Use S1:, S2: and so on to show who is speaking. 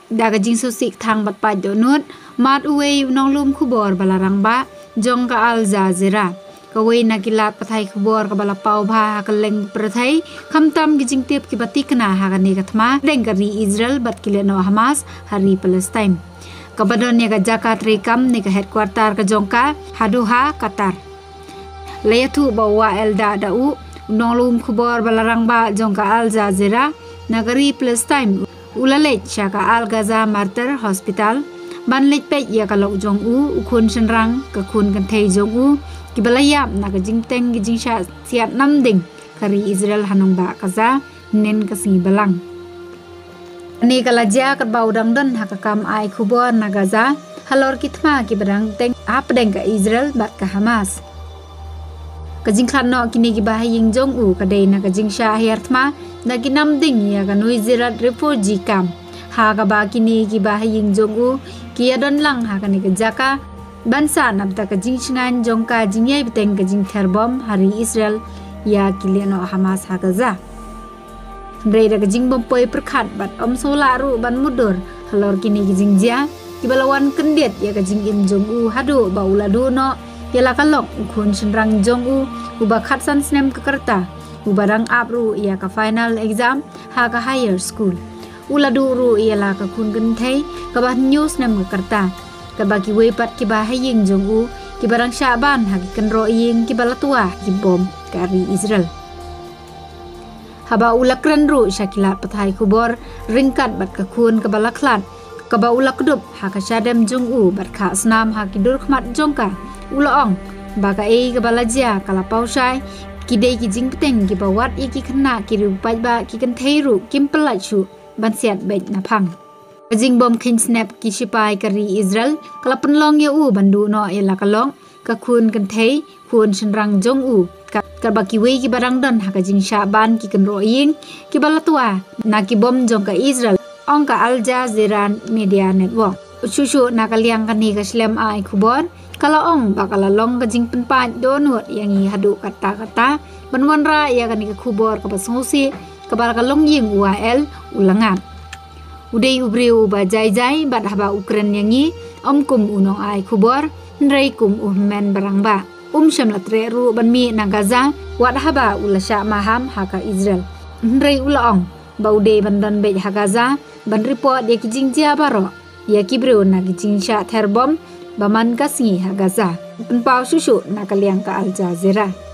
S1: daga jing susik thang bat pa donut mat uwe nong lum khubor balarang ba jong ka Al Jazeera kawe nakilat pathai khubor ka bala pau bha ka leng prathai khamtam gi jing tep ki bati kana ha ga ne gatma deng kari Israel bat kile no Hamas hari Palestine kabadon ne ga Jakarta rekam ne ka headquarter ka jongka Hadoha Qatar layathu bawa elda dau nong lum khubor balarang ba jongka Al Jazeera nagari Palestine ulalej shaka Al Gaza Martyr Hospital ban lej pe ya ka lok jong u ukhun senrang ka khun kan thei jong u ki balayam na ka jing teng gi jing sha siat nam ding kari Israel hanong ba kaza nen ka singi balang ani kala ja ka baudang don hakakam ai khubor na Gaza halor kitma ki barang teng ap deng ka Israel bat ka Hamas ka jing khan no kini ki ba ying jong u ka dei na ka jing sha hertma na ki nam ding ya ka noi zirat refugee camp ha ka ba kini ki ba ying jong u ki adon lang ha ka ni ka jaka bansa nam ta ka jing chingan jong ka jing yai beteng ka jing therbom hari Israel ya kileno Hamas ha Gaza Dre da ka jing bom poi perkhat bat om sola ru ban mudur halor kini ki jing ja ki balawan kendiet ya ka jing im jong u hadu ba uladu no yala kalok khun senrang jong u uba khatsan snem ka karta ubarang apru ya ka final exam ha ka higher school uladu ru yala ka khun kan thei ka ba news nem ka karta ka ba ki we pat ki ba haying jong u ki barang Syaban ha ki kan ro ying ki balatua ki bom kari Israel haba ulakran ru shakilat pathai khubor ringkat bat ka khun ka balaklat ka ba ulakdup ha ka shadem jong u bat kha snam ha ki dur khmat jongka ulaong ba ka ei ka balajia kala pausai ki dei ki jing peteng ki bawat i ki khna ki ru pai ba ki kan thei ru kim palachu ban siat bet na phang jing bom khin snap ki sipai kari Israel kala penlong ya u bandu no ela kalong ka khun kan thei khun senrang jong u ka ba ki we ki barang don ha ka jing Syaban ki kan ro ying ki balatua na ki bom jong ka Israel ong ka Al Jazeera Media Network Shushu nakaliang kani ka slam ai khubor kala ong bakala long ka jing penpa donut yang i hadu kata banwanra ya kani ka khubor ka basngusi ka baraka long ying UAL ulangan udei ubriu ba jai bat haba Ukraine yang i kum unong ai khubor nrei kum men barang ba shamlatre ru banmi na Gaza wat haba ulasha maham haka Israel nrei ulaong ba udei bandan be ha Gaza ban report ya ki jing jia baro ya kibreu na ki jing sha therbom baman ka singi ha Gaza penpau susu na kaliang ka Al Jazeera